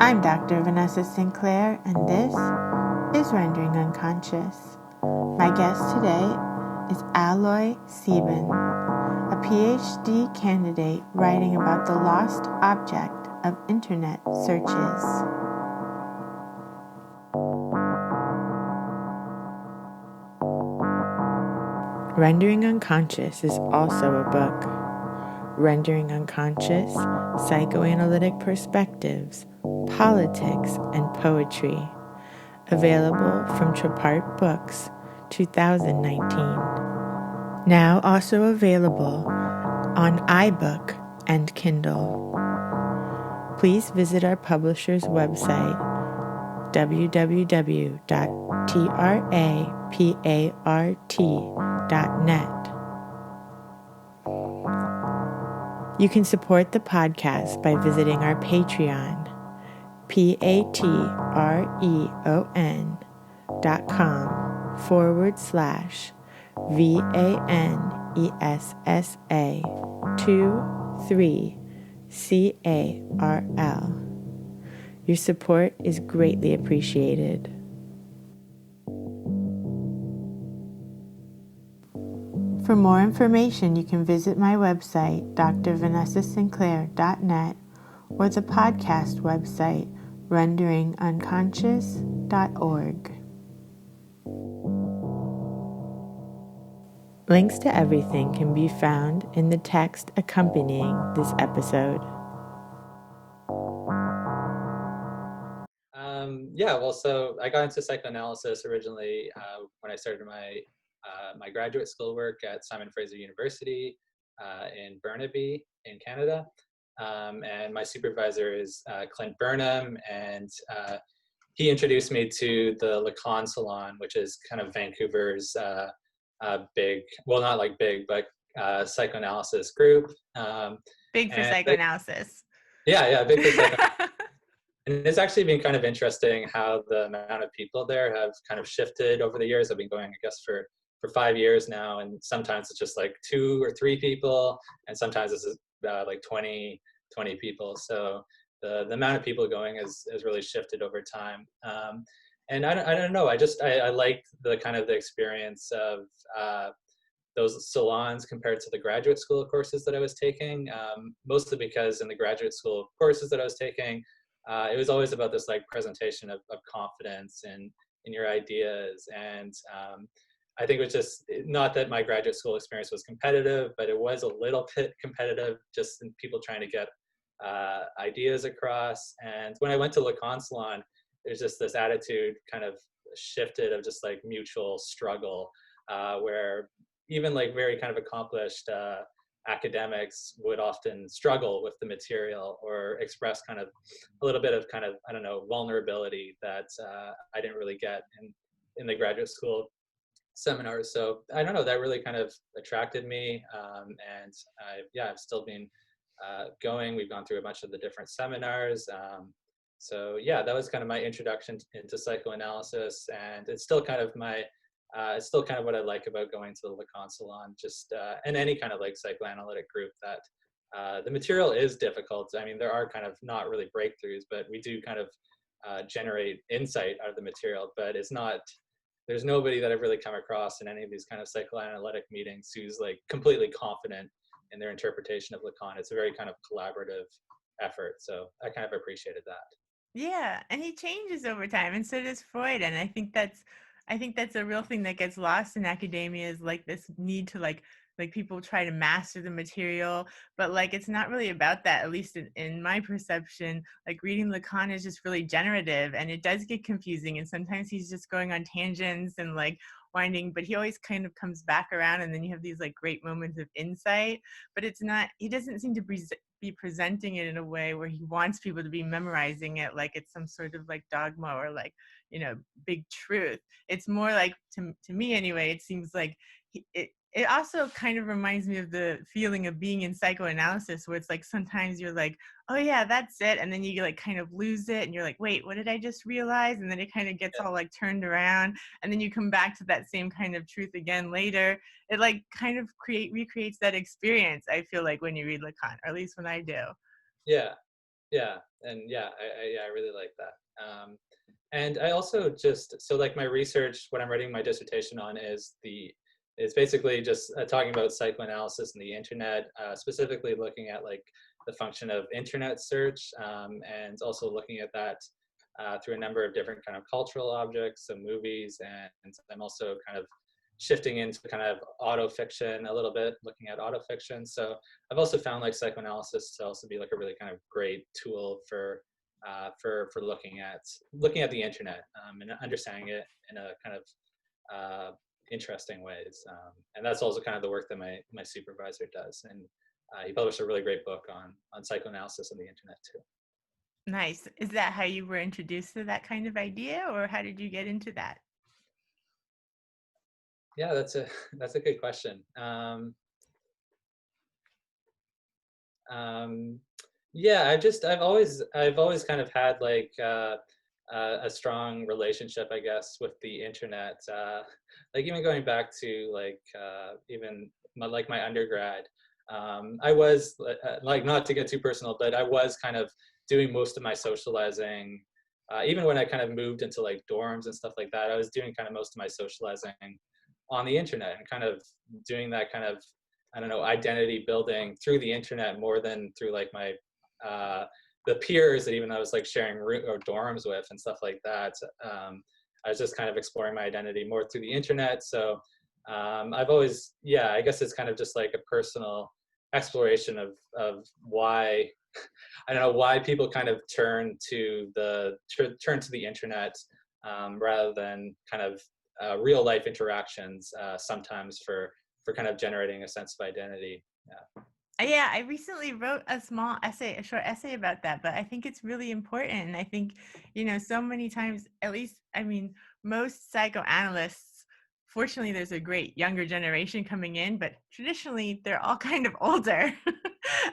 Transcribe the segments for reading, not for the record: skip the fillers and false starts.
I'm Dr. Vanessa Sinclair, and this is Rendering Unconscious. My guest today is Alois Sieben, a PhD candidate writing about the lost object of internet searches. Rendering Unconscious is also a book. Rendering Unconscious, Psychoanalytic Perspectives, Politics, and Poetry. Available from Trapart Books, 2019. Now also available on iBook and Kindle. Please visit our publisher's website, www.trapart.net. You can support the podcast by visiting our Patreon, patreon.com/VANESSA23CARL. Your support is greatly appreciated. For more information, you can visit my website, drvanessasinclair.net, or the podcast website, renderingunconscious.org. Links to everything can be found in the text accompanying this episode. So I got into psychoanalysis originally when I started my graduate school work at Simon Fraser University in Burnham in Canada. And my supervisor is Clint Burnham, and he introduced me to the Lacan Salon, which is kind of Vancouver's big, well, not like big, but psychoanalysis group. Big for psychoanalysis. Big for psychoanalysis. And it's actually been kind of interesting how the amount of people there have kind of shifted over the years. I've been going, I guess, for 5 years now, and sometimes it's just like 2 or 3 people, and sometimes it's like 20 people. So the amount of people going has really shifted over time. And I don't know. I like the kind of the experience of those salons compared to the graduate school courses that I was taking. Mostly because in the graduate school courses that I was taking, it was always about this like presentation of confidence and in your ideas. And I think it was just not that my graduate school experience was competitive, but it was a little bit competitive, just in people trying to get ideas across. And when I went to Lacan Salon, there's just this attitude kind of shifted of just like mutual struggle, where even like very kind of accomplished academics would often struggle with the material or express kind of a little bit of kind of, I don't know, vulnerability that I didn't really get in the graduate school seminars. So I don't know, that really kind of attracted me. And I've still been going. We've gone through a bunch of the different seminars. So that was kind of my introduction into psychoanalysis, and it's still kind of what I like about going to the Lacan Salon, just and any kind of like psychoanalytic group, that the material is difficult. I mean, there are kind of not really breakthroughs, but we do kind of generate insight out of the material, but there's nobody that I've really come across in any of these kind of psychoanalytic meetings who's like completely confident in their interpretation of Lacan. It's a very kind of collaborative effort. So I kind of appreciated that. Yeah, and he changes over time, and so does Freud. And I think that's a real thing that gets lost in academia, is like this need to like people try to master the material, but like it's not really about that, at least in my perception. Like reading Lacan is just really generative, and it does get confusing, and sometimes he's just going on tangents and like winding, but he always kind of comes back around, and then you have these like great moments of insight. But it's not, he doesn't seem to be presenting it in a way where he wants people to be memorizing it like it's some sort of like dogma or like, big truth. It's more like, to me anyway, it seems like it also kind of reminds me of the feeling of being in psychoanalysis, where it's like sometimes you're like, oh yeah, that's it, and then you like kind of lose it, and you're like, wait, what did I just realize? And then it kind of gets all like turned around, and then you come back to that same kind of truth again later. It like kind of recreates that experience, I feel like, when you read Lacan, or at least when I do. Yeah. Yeah, and yeah, I really like that. And I also just, so like my research, what I'm writing my dissertation on is basically just talking about psychoanalysis and the internet, specifically looking at like the function of internet search, and also looking at that through a number of different kind of cultural objects, so movies, and I'm also kind of shifting into kind of autofiction a little bit, looking at autofiction. So I've also found like psychoanalysis to also be like a really kind of great tool for looking at the internet, and understanding it in a kind of interesting ways. And that's also kind of the work that my supervisor does. And he published a really great book on psychoanalysis and the internet too. Nice. Is that how you were introduced to that kind of idea, or how did you get into that? Yeah, that's a good question. Yeah, I've always kind of had like a strong relationship, I guess, with the internet. Like even going back to like even my undergrad, I was like, not to get too personal, but I was kind of doing most of my socializing. Even when I kind of moved into like dorms and stuff like that, I was doing kind of most of my socializing on the internet and kind of doing that kind of, I don't know, identity building through the internet more than through like my the peers that even I was like sharing or dorms with and stuff like that. I was just kind of exploring my identity more through the internet. So I've always, yeah, I guess it's kind of just like a personal exploration of why, I don't know, why people kind of turn to the internet, rather than kind of real life interactions, sometimes for kind of generating a sense of identity. Yeah. Yeah, I recently wrote a short essay about that, but I think it's really important. And I think, so many times, at least, I mean, most psychoanalysts, fortunately, there's a great younger generation coming in, but traditionally, they're all kind of older.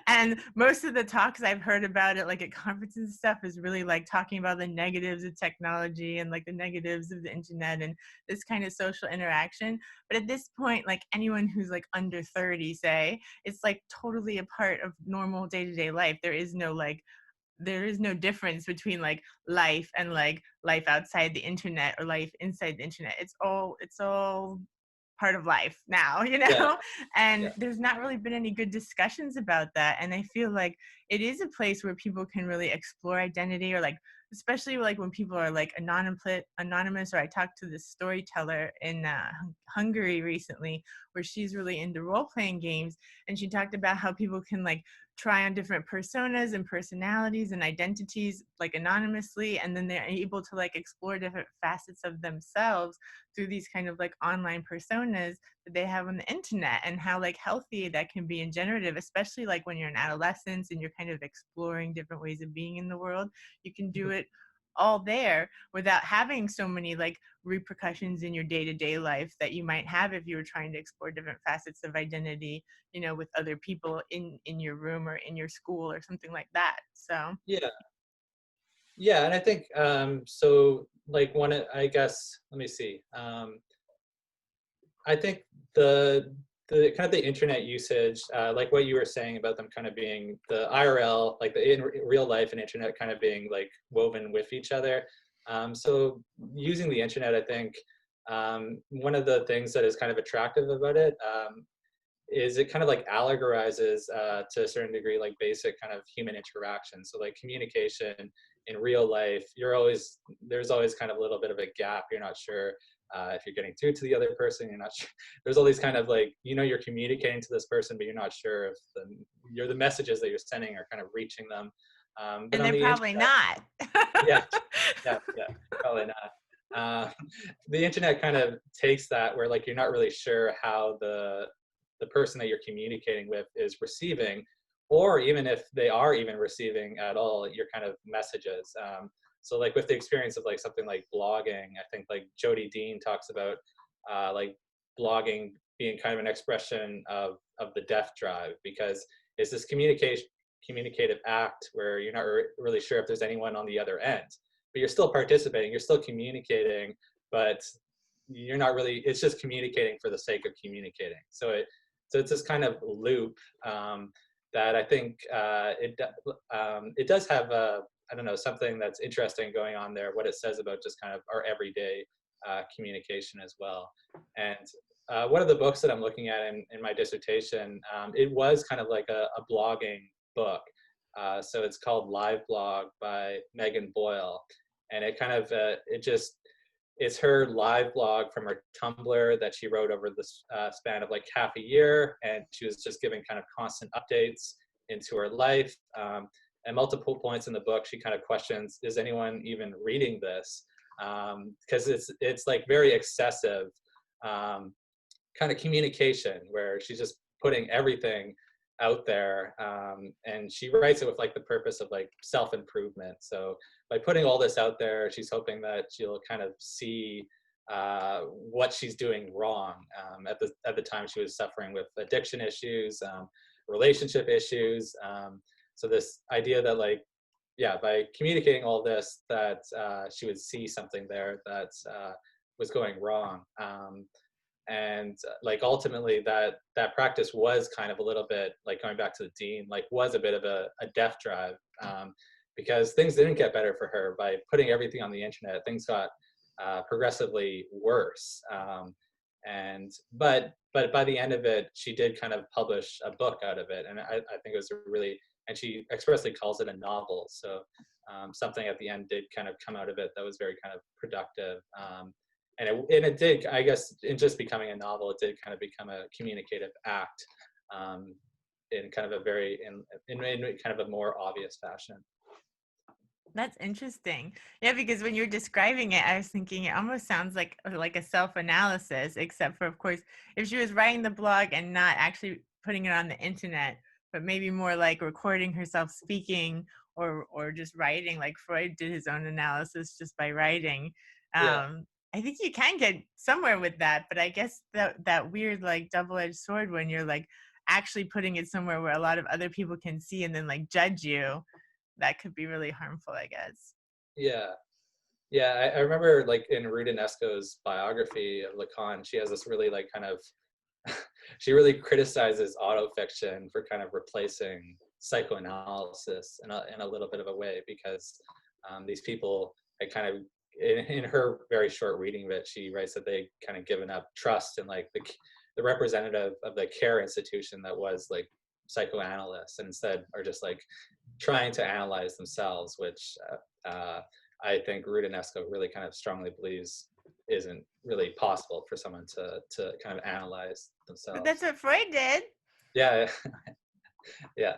And most of the talks I've heard about it, like at conferences and stuff, is really like talking about the negatives of technology and like the negatives of the internet and this kind of social interaction. But at this point, like anyone who's like under 30, say, it's like totally a part of normal day-to-day life. There is no difference between like life and like life outside the internet or life inside the internet. It's all part of life now, Yeah. and Yeah. there's not really been any good discussions about that. And I feel like it is a place where people can really explore identity, or like, especially like when people are like anonymous. Or I talked to this storyteller in Hungary recently, where she's really into role-playing games, and she talked about how people can like try on different personas and personalities and identities like anonymously, and then they're able to like explore different facets of themselves through these kind of like online personas that they have on the internet, and how like healthy that can be and generative, especially like when you're in adolescence and you're kind of exploring different ways of being in the world. You can do it all there without having so many like repercussions in your day-to-day life that you might have if you were trying to explore different facets of identity, with other people in your room or in your school or something like that. So Yeah. Yeah. And I think, so like I guess, let me see. I think the kind of the internet usage, like what you were saying about them kind of being the IRL, like the in real life and internet kind of being like woven with each other. So using the internet, I think one of the things that is kind of attractive about it, is it kind of like allegorizes, to a certain degree, like basic kind of human interaction. So like communication in real life, there's always kind of a little bit of a gap. You're not sure if you're getting through to the other person. You're not sure. There's all these kind of like, you're communicating to this person, but you're not sure if the messages that you're sending are kind of reaching them. But and on they're the probably internet, not. yeah, yeah, yeah, probably not. The internet kind of takes that where like you're not really sure how the person that you're communicating with is receiving, or even if they are even receiving at all your kind of messages. So like with the experience of like something like blogging, I think like Jodi talks about like blogging being kind of an expression of the death drive, because it's this communicative act where you're not really sure if there's anyone on the other end, but you're still participating, you're still communicating, but you're not really, it's just communicating for the sake of communicating. So it's this kind of loop, that I think it does have I don't know, something that's interesting going on there. What it says about just kind of our everyday communication as well. And one of the books that I'm looking at in my dissertation, it was kind of like a blogging book. So it's called Liveblog by Megan Boyle, and it kind of it's her live blog from her Tumblr that she wrote over the span of like half a year, and she was just giving kind of constant updates into her life. At multiple points in the book, she kind of questions, is anyone even reading this? Because it's like very excessive kind of communication where she's just putting everything out there, and she writes it with like the purpose of like self-improvement. So by putting all this out there, she's hoping that she'll kind of see what she's doing wrong. At the time, she was suffering with addiction issues, relationship issues. So this idea that like, yeah, by communicating all this, that she would see something there that was going wrong. And like ultimately that practice was kind of a little bit like, going back to the dean, like was a bit of a death drive, because things didn't get better for her. By putting everything on the internet, things got progressively worse. But by the end of it, she did kind of publish a book out of it, and I think it was a really, and she expressly calls it a novel. So something at the end did kind of come out of it that was very kind of productive. And it did, I guess, in just becoming a novel, it did kind of become a communicative act, in kind of a very, in kind of a more obvious fashion. That's interesting. Yeah, because when you're describing it, I was thinking it almost sounds like a self-analysis, except for, of course, if she was writing the blog and not actually putting it on the internet, but maybe more like recording herself speaking, or just writing, like Freud did his own analysis just by writing. Yeah. I think you can get somewhere with that, but I guess that weird like double-edged sword when you're like actually putting it somewhere where a lot of other people can see and then like judge you, that could be really harmful, I guess. Yeah. Yeah, I remember like in Rudinesco's biography of Lacan, she has this really like kind of, she really criticizes autofiction for kind of replacing psychoanalysis in a little bit of a way, because these people had kind of, in her very short reading of it, she writes that they kind of given up trust in like the representative of the care institution that was like psychoanalysts, and instead are just like trying to analyze themselves, which I think Rudinesco really kind of strongly believes isn't really possible for someone to kind of analyze But that's themselves. what Freud did. Yeah, yeah,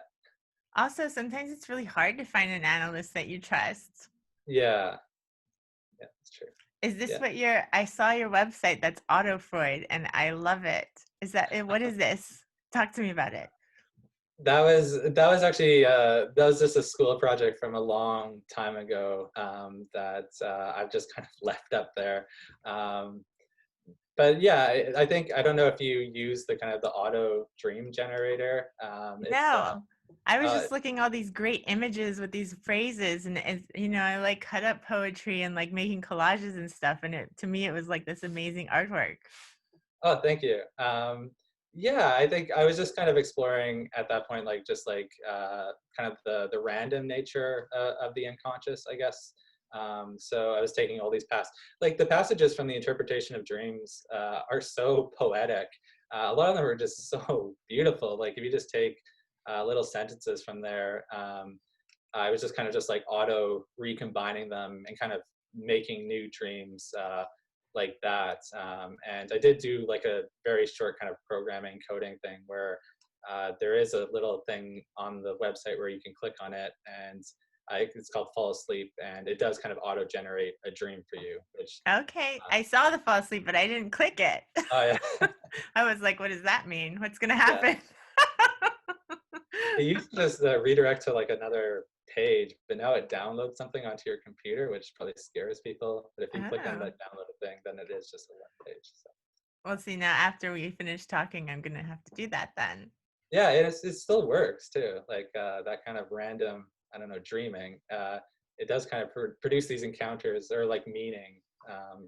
Also, sometimes it's really hard to find an analyst that you trust. yeah, yeah, that's true. Is this Yeah. what I saw your website that's Auto Freud and I love it. Is that it? What is this? Talk to me about it. That was actually that was just a school project from a long time ago, that I've just kind of left up there. But yeah, I think, I don't know if you use the kind of the auto dream generator. It's No. I was uh, just looking all these great images with these phrases, and I like cut up poetry and like making collages and stuff, and to me it was like this amazing artwork. oh, thank you. Yeah, I think I was just kind of exploring at that point, like just like kind of the random nature of the unconscious, I guess. So I was taking all these like the passages from the interpretation of dreams are so poetic. A lot of them are just so beautiful. Like if you just take little sentences from there, I was just kind of just like auto recombining them and kind of making new dreams like that. And I did do like a very short kind of programming coding thing where there is a little thing on the website where you can click on it, and it's called Fall Asleep, and it does kind of auto generate a dream for you, which Okay, I saw the fall asleep, but I didn't click it. oh yeah. I was like, what does that mean? What's gonna Yeah, happen? it used to just redirect to like another page, but now it downloads something onto your computer, which probably scares people. But if you click on Oh. that download thing, then it is just a web page. So. Well, see, now after we finish talking, I'm gonna have to do that then. Yeah, it still works too. Like that kind of random, I don't know, dreaming. It does kind of produce these encounters or like meaning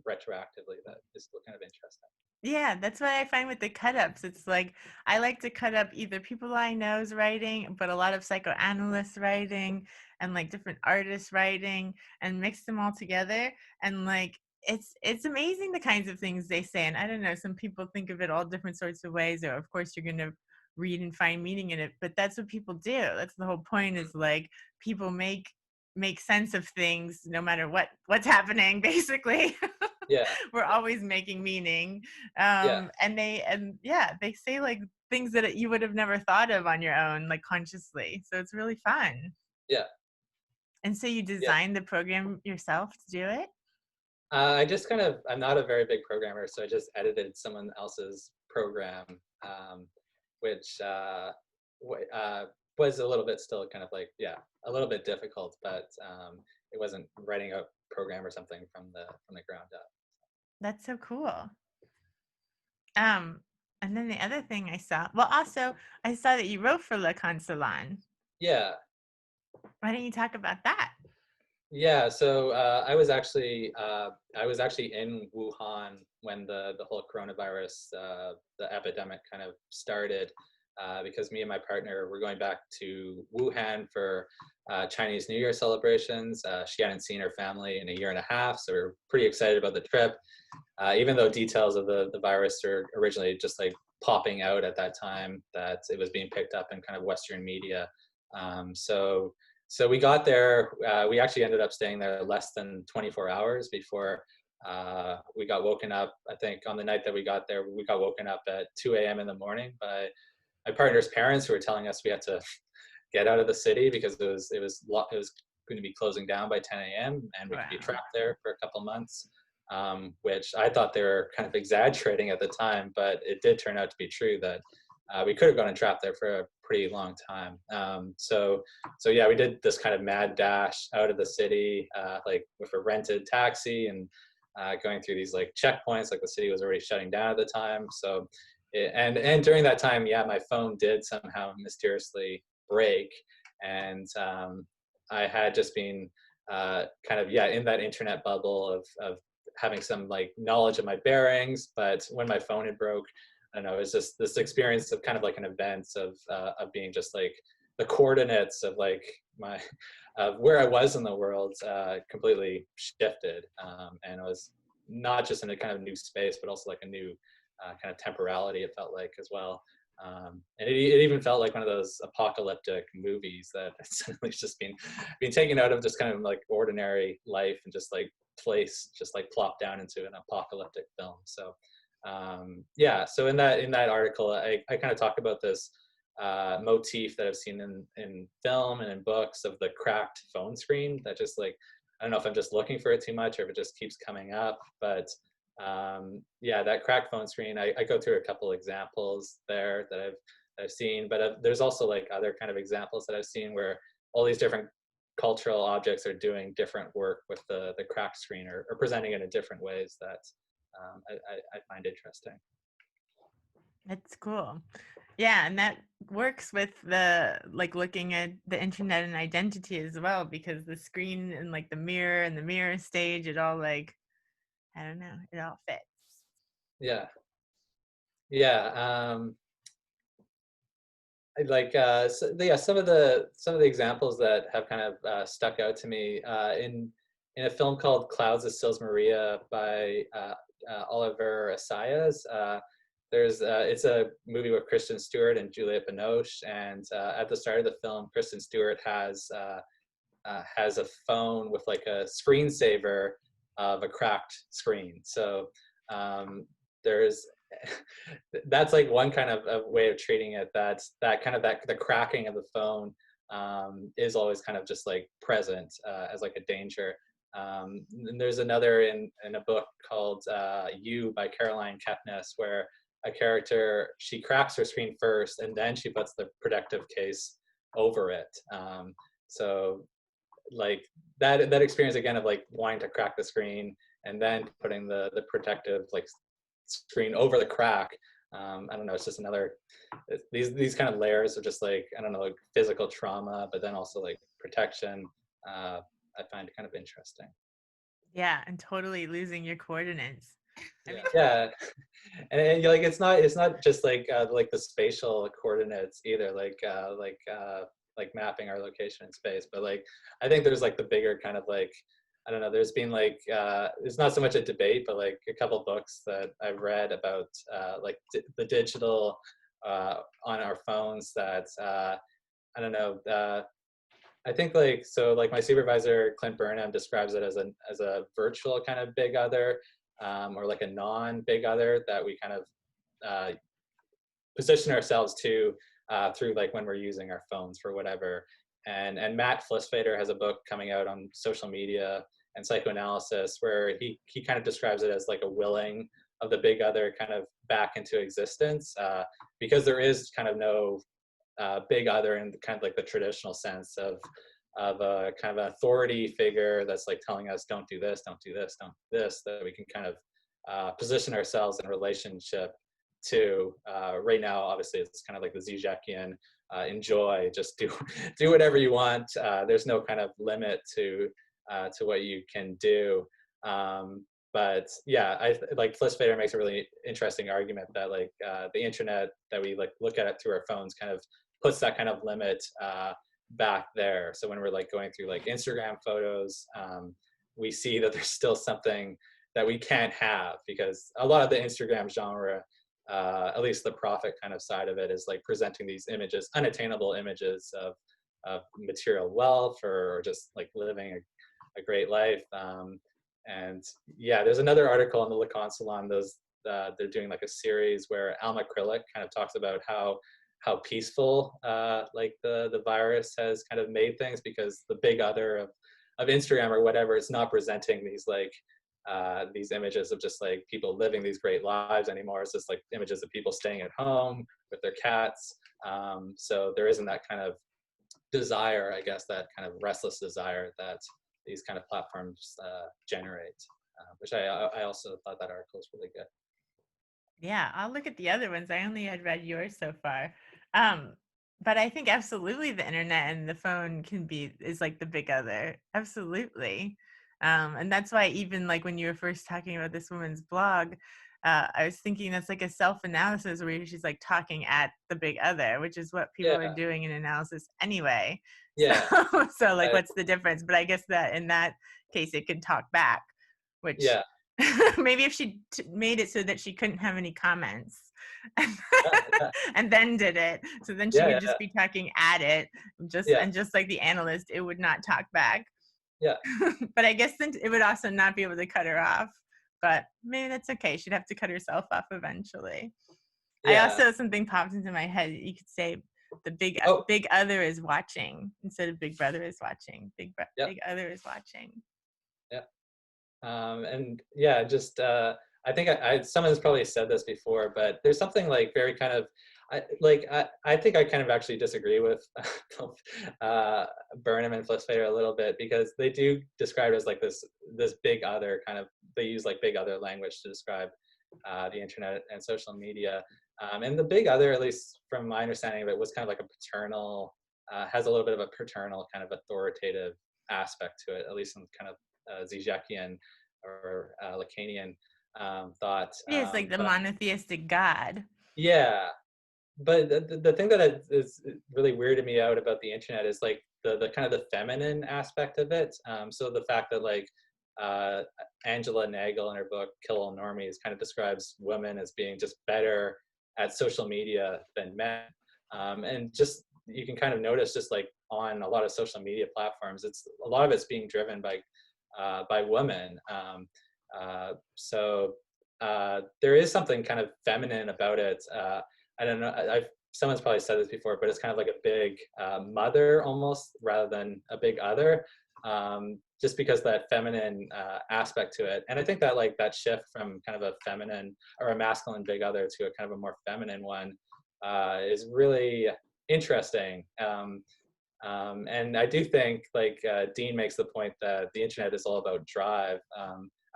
retroactively that is still kind of interesting. Yeah, that's what I find with the cut ups. It's like I like to cut up either people I know's writing, but a lot of psychoanalysts writing and like different artists writing and mix them all together. And like it's amazing the kinds of things they say. And I don't know, some people think of it all different sorts of ways, or of course you're gonna read and find meaning in it, but that's what people do. That's the whole point, is like people make sense of things no matter what's happening, basically. Yeah, We're always making meaning. yeah, And yeah, they say like things that you would have never thought of on your own, like consciously. So it's really fun. yeah, And so you yeah. designed the program yourself to do it? I just kind of, I'm not a very big programmer, so I just edited someone else's program, um, which was a little bit still kind of like, yeah, a little bit difficult, but it wasn't writing a program or something from the ground up. That's so cool. Um, and then the other thing I saw, well, also I saw that you wrote for Le Consolan. Yeah, Why don't you talk about that? yeah. So I was actually in Wuhan when the whole coronavirus the epidemic kind of started, because me and my partner were going back to Wuhan for Chinese New Year celebrations. She hadn't seen her family in a year and a half, so we were pretty excited about the trip. Even though details of the virus are originally just like popping out at that time, that it was being picked up in kind of Western media. So we got there. We actually ended up staying there less than 24 hours before we got woken up. I think on the night that we got there, we got woken up at 2 a.m. in the morning by my partner's parents, who were telling us we had to get out of the city because it was going to be closing down by 10 a.m. and we could be Wow. trapped there for a couple months. Which I thought they were kind of exaggerating at the time, but it did turn out to be true that we could have gone and trapped there for a pretty long time. So yeah, we did this kind of mad dash out of the city, like with a rented taxi and going through these like checkpoints, like the city was already shutting down at the time. So, and during that time, yeah, my phone did somehow mysteriously break, and I had just been kind of, yeah, in that internet bubble of having some like knowledge of my bearings, but when my phone had broke, I don't know, it was just this experience of kind of like an event of being just like the coordinates of like my of where I was in the world completely shifted, and it was not just in a kind of new space, but also like a new kind of temporality. It felt like as well. And it even felt like one of those apocalyptic movies that suddenly just being taken out of just kind of like ordinary life and just like just like plopped down into an apocalyptic film. So yeah, so in that article, I kind of talk about this motif that I've seen in film and in books of the cracked phone screen that just like, I don't know if I'm just looking for it too much or if it just keeps coming up, but yeah, that cracked phone screen, I go through a couple examples there that I've seen, but there's also like other kind of examples that I've seen where all these different cultural objects are doing different work with the cracked screen, or presenting it in different ways that I find interesting. That's cool. Yeah, and that works with the like looking at the internet and identity as well, because the screen and like the mirror stage, it all like, I don't know, it all fits. Yeah, yeah. Like yeah, some of the examples that have kind of stuck out to me in a film called Clouds of Sils Maria by Olivier Assayas. There's it's a movie with Kristen Stewart and Juliette Binoche, and at the start of the film, Kristen Stewart has a phone with like a screensaver of a cracked screen. So there's that's like one kind of a way of treating it. That kind of that the cracking of the phone is always kind of just like present as like a danger. And there's another in a book called You by Caroline Kepnes, where a character, she cracks her screen first and then she puts the protective case over it. So like that experience again of like wanting to crack the screen and then putting the protective like screen over the crack. I don't know, it's just another these kind of layers of just like, I don't know, like physical trauma, but then also like protection. I find kind of interesting. Yeah, and totally losing your coordinates. I mean, Yeah, and like it's not just like the spatial coordinates either, like mapping our location in space, but like I think there's like the bigger kind of like, I don't know, there's been like it's not so much a debate, but like a couple books that I've read about like the digital on our phones that I don't know. I think like, so like my supervisor Clint Burnham describes it as a virtual kind of big other, or like a non-big other that we kind of uh, position ourselves to through like when we're using our phones for whatever. And Matt Flisfeder has a book coming out on social media and psychoanalysis where he kind of describes it as like a willing of the big other kind of back into existence, because there is kind of no big other in kind of like the traditional sense of a kind of authority figure that's like telling us don't do this, don't do this, don't do this, that we can kind of position ourselves in relationship to. Right now, obviously, it's kind of like the Zizekian, enjoy, just do whatever you want. There's no kind of limit to what you can do. But yeah, I like Flisfeder makes a really interesting argument that like the internet that we like look at it through our phones kind of puts that kind of limit back there. So when we're like going through like Instagram photos, we see that there's still something that we can't have, because a lot of the Instagram genre, at least the profit kind of side of it, is like presenting these images, unattainable images of material wealth or just like living a great life. And yeah, there's another article in the Lacan Salon. They're doing like a series where Alma Krillick kind of talks about how peaceful like the virus has kind of made things, because the big other of Instagram or whatever is not presenting these images of just like people living these great lives anymore. It's just like images of people staying at home with their cats. So there isn't that kind of desire, I guess, that kind of restless desire that these kind of platforms generate, which I also thought that article was really good. Yeah, I'll look at the other ones. I only had read yours so far. But I think absolutely the internet and the phone is like the big other. Absolutely. And that's why even like when you were first talking about this woman's blog, I was thinking that's like a self-analysis where she's like talking at the big other, which is what people are Yeah, doing in analysis anyway. So, yeah, so like, what's the difference? But I guess that in that case, it could talk back, which yeah. maybe if she made it so that she couldn't have any comments Yeah, and then did it, so then she yeah, could yeah, just be talking at it, yeah, just like the analyst, it would not talk back. yeah, But I guess then it would also not be able to cut her off, but maybe that's okay. She'd have to cut herself off eventually. I yeah. also, something popped into my head. You could say the Oh, big other is watching instead of big brother is watching. yeah, Big other is watching. yeah. And yeah, just I think someone's probably said this before, but there's something like very kind of I think I kind of actually disagree with Burnham and Flisfeder a little bit, because they do describe it as like this big other kind of, they use like big other language to describe the internet and social media. And the big other, at least from my understanding of it, was kind of like a paternal, has a little bit of a paternal kind of authoritative aspect to it, at least in kind of Zizekian or Lacanian thought. It is like the But monotheistic God. yeah, but the thing that is really weirded me out about the internet is like the kind of the feminine aspect of it. So the fact that like uh, Angela Nagle in her book Kill All Normies kind of describes women as being just better at social media than men. And just you can kind of notice just like on a lot of social media platforms, it's a lot of it's being driven by women. So there is something kind of feminine about it. I don't know. Someone's probably said this before, but it's kind of like a big mother almost, rather than a big other, just because that feminine aspect to it. And I think that like that shift from kind of a feminine or a masculine big other to a kind of a more feminine one is really interesting. And I do think like Dean makes the point that the internet is all about drive.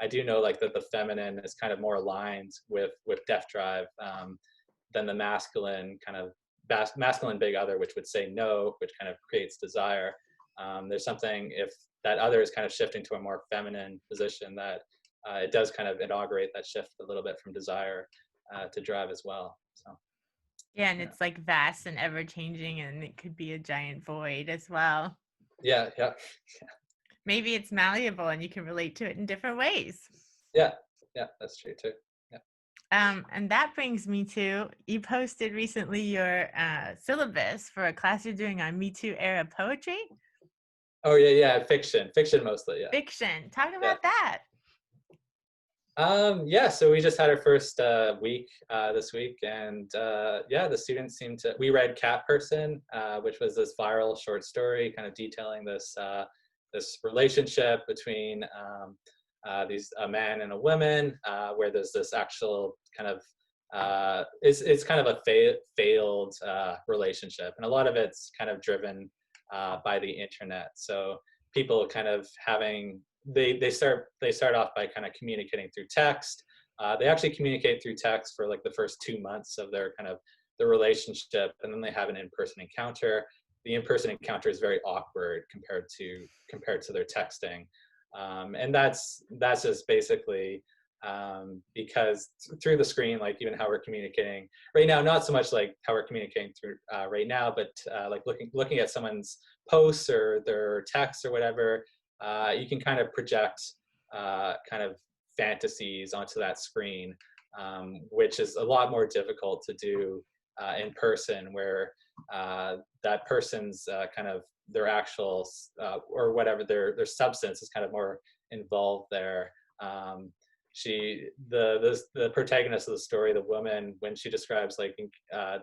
I do know like that the feminine is kind of more aligned with depth drive than the masculine kind of masculine big other, which would say no, which kind of creates desire. There's something, if that other is kind of shifting to a more feminine position, that it does kind of inaugurate that shift a little bit from desire to drive as well. So Yeah, and it's like vast and ever changing, and it could be a giant void as well. yeah, Maybe it's malleable and you can relate to it in different ways. yeah, that's true too. And that brings me to, you posted recently your syllabus for a class you're doing on Me Too era poetry. Oh yeah, fiction mostly, yeah. Fiction. Talk Yeah. about that. Yeah, so we just had our first week this week, and yeah, the students seemed to. We read Cat Person, which was this viral short story, kind of detailing this this relationship between a man and a woman, where there's this actual kind of it's kind of a failed relationship, and a lot of it's kind of driven by the internet. So people kind of having they start off by kind of communicating through text. They actually communicate through text for like the first 2 months of their kind of the relationship, and then they have an in-person encounter. The in-person encounter is very awkward compared to their texting, and that's just basically because through the screen, like even how we're communicating right now, not so much like how we're communicating through right now, but like looking at someone's posts or their texts or whatever. You can kind of project kind of fantasies onto that screen, which is a lot more difficult to do in person, where that person's kind of their actual or whatever their substance is kind of more involved there. The protagonist of the story, the woman, when she describes like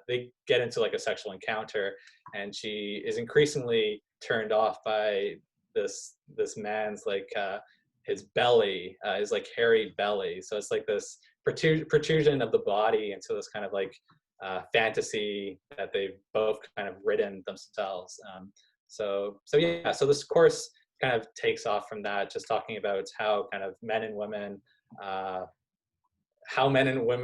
they get into like a sexual encounter, and she is increasingly turned off by this man's like his belly, his like hairy belly. So it's like this protrusion of the body into this kind of like fantasy that they've both kind of written themselves. So yeah, so this course kind of takes off from that, just talking about how kind of men and women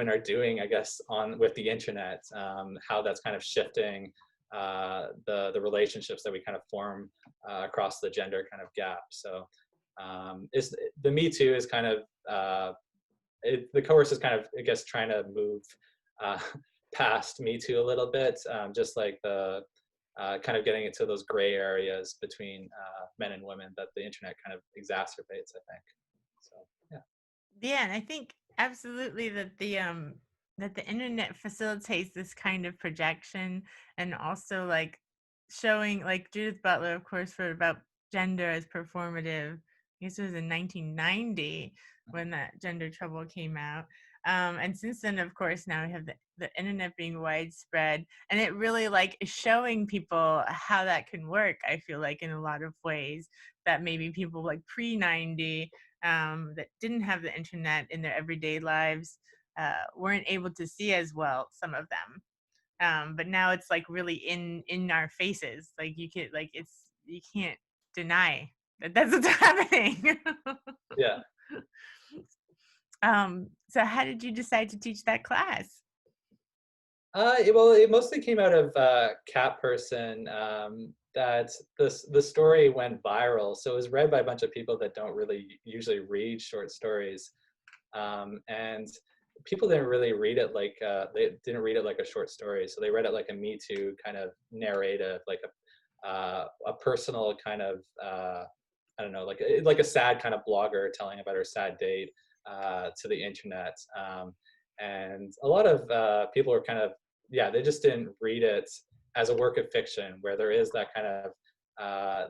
are doing, I guess, with the internet, how that's kind of shifting the relationships that we kind of form across the gender kind of gap. So the Me Too is kind of the course is kind of, I guess, trying to move past Me Too a little bit, just like the kind of getting into those gray areas between men and women that the internet kind of exacerbates, I think. So yeah. Yeah, and I think absolutely that the internet facilitates this kind of projection, and also like showing, like Judith Butler, of course, wrote about gender as performative. I guess it was in 1990 when that Gender Trouble came out. And since then, of course, now we have the internet being widespread, and it really like is showing people how that can work. I feel like in a lot of ways that maybe people like pre-90 that didn't have the internet in their everyday lives weren't able to see as well, some of them. But now it's like really in our faces. Like you can't deny that that's what's happening. Yeah. So how did you decide to teach that class? It mostly came out of Cat Person. That the story went viral, so it was read by a bunch of people that don't really usually read short stories, and people didn't really read it like they didn't read it like a short story. So they read it like a Me Too kind of narrative, like a personal kind of I don't know, like a sad kind of blogger telling about her sad date to the internet. And a lot of people were kind of, yeah, they just didn't read it as a work of fiction, where there is that kind of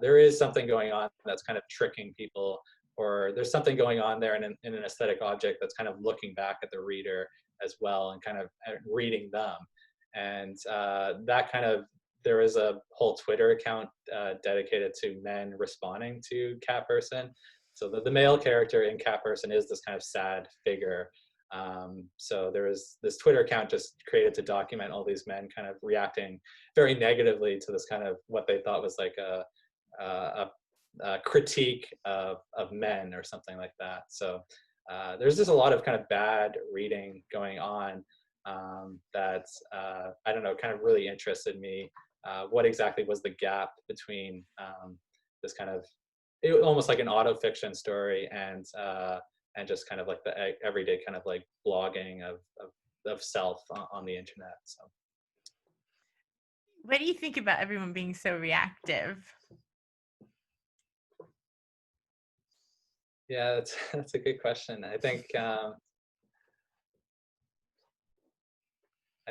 there is something going on that's kind of tricking people, or there's something going on there in an aesthetic object that's kind of looking back at the reader as well, and kind of reading them. And that kind of, there is a whole Twitter account dedicated to men responding to Cat Person. So the male character in Cat Person is this kind of sad figure. So there was this Twitter account just created to document all these men kind of reacting very negatively to this kind of what they thought was like a critique of men or something like that. So there's just a lot of kind of bad reading going on that I don't know, kind of really interested me. What exactly was the gap between this kind of, it was almost like an auto fiction story, and and just kind of like the everyday kind of like blogging of self on the internet. So What do you think about everyone being so reactive? yeah, that's a good question. I think I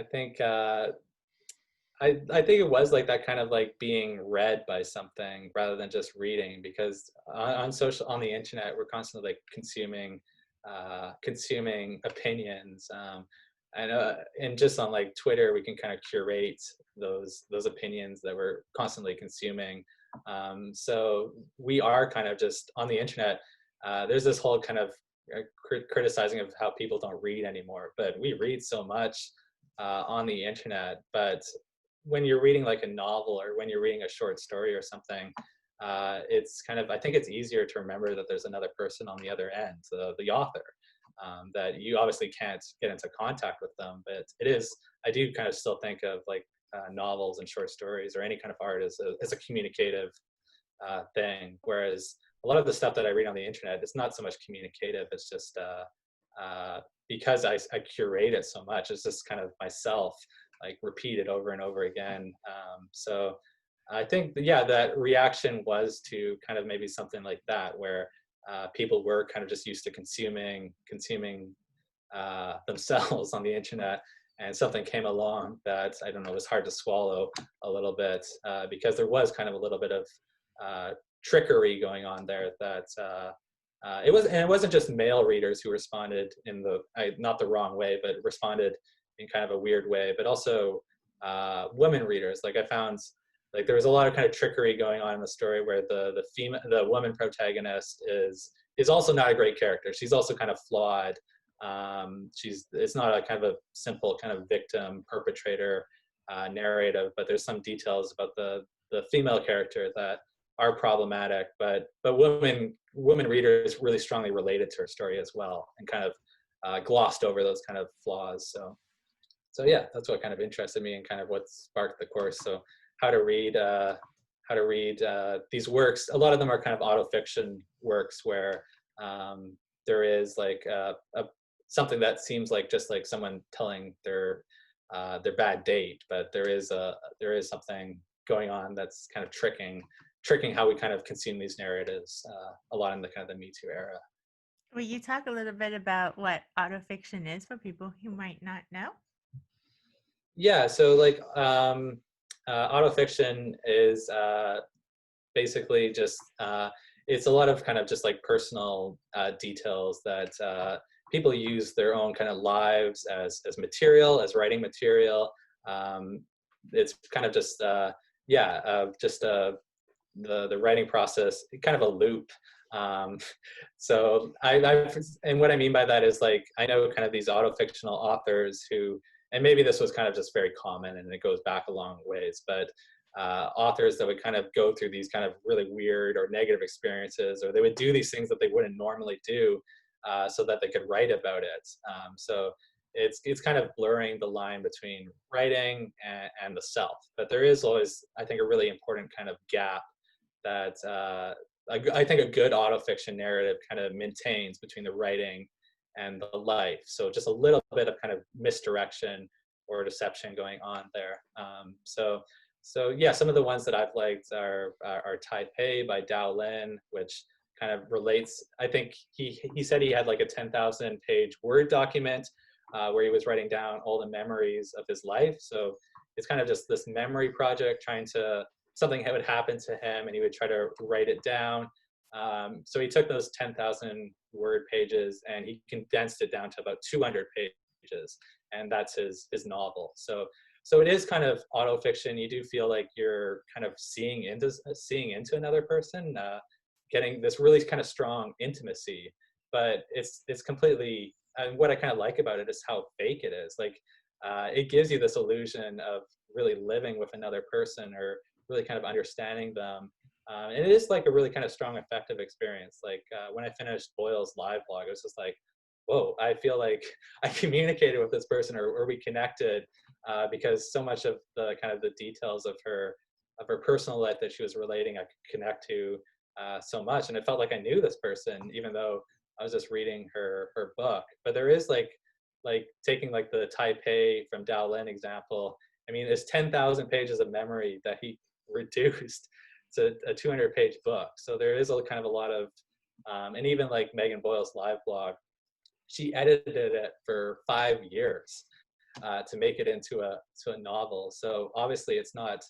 think it was like that kind of like being read by something rather than just reading, because on the internet we're constantly like consuming opinions, and just on like Twitter we can kind of curate those opinions that we're constantly consuming. So we are kind of just on the internet. There's this whole kind of criticizing of how people don't read anymore, but we read so much on the internet. But when you're reading like a novel or when you're reading a short story or something, it's kind of, I think it's easier to remember that there's another person on the other end, the author, that you obviously can't get into contact with them, but it is, I do kind of still think of like novels and short stories or any kind of art as a communicative thing, whereas a lot of the stuff that I read on the internet, it's not so much communicative, it's just because I curate it so much, it's just kind of myself like repeated over and over again. So I think, yeah, that reaction was to kind of maybe something like that, where people were kind of just used to consuming themselves on the internet, and something came along that, I don't know, was hard to swallow a little bit, because there was kind of a little bit of trickery going on there. That it wasn't just male readers who responded in not the wrong way, but responded in kind of a weird way, but also women readers. Like I found like there was a lot of kind of trickery going on in the story, where the woman protagonist is also not a great character. She's also kind of flawed. It's not a kind of a simple kind of victim perpetrator narrative, but there's some details about the female character that are problematic, but women readers really strongly related to her story as well, and kind of glossed over those kind of flaws. So yeah, that's what kind of interested me and kind of what sparked the course. So how to read these works. A lot of them are kind of autofiction works, where there is like something that seems like just like someone telling their bad date, but there is something going on that's kind of tricking how we kind of consume these narratives, a lot in the kind of the Me Too era. Will you talk a little bit about what autofiction is for people who might not know? Yeah, so like autofiction is basically just it's a lot of kind of just like personal details that people use their own kind of lives as material, as writing material. It's kind of just the writing process, kind of a loop. So and what I mean by that is, like, I know kind of these autofictional authors who, and maybe this was kind of just very common and it goes back a long ways, but authors that would kind of go through these kind of really weird or negative experiences, or they would do these things that they wouldn't normally do, so that they could write about it. So it's kind of blurring the line between writing and the self. But there is always, I think, a really important kind of gap that I think a good autofiction narrative kind of maintains between the writing and the life. So just a little bit of kind of misdirection or deception going on there. So yeah, some of the ones that I've liked are Taipei by Tao Lin, which kind of relates. I think he said he had like a 10,000 page Word document where he was writing down all the memories of his life. So it's kind of just this memory project, something that would happen to him, and he would try to write it down. So he took those 10,000 word pages and he condensed it down to about 200 pages, and that's his novel. So it is kind of autofiction. You do feel like you're kind of seeing into another person, getting this really kind of strong intimacy, but it's completely, and what I kind of like about it is how fake it is. Like it gives you this illusion of really living with another person, or really kind of understanding them. And it is like a really kind of strong, effective experience. Like when I finished Boyle's Liveblog, I was just like, whoa, I feel like I communicated with this person, or we connected, because so much of the kind of the details of her personal life that she was relating, I could connect to so much. And it felt like I knew this person, even though I was just reading her book. But there is like taking like the Taipei from Tao Lin example. I mean, there's 10,000 pages of memory that he reduced to a 200-page book. So there is a kind of a lot of, and even like Megan Boyle's Liveblog, she edited it for 5 years to make it into a novel. So obviously it's not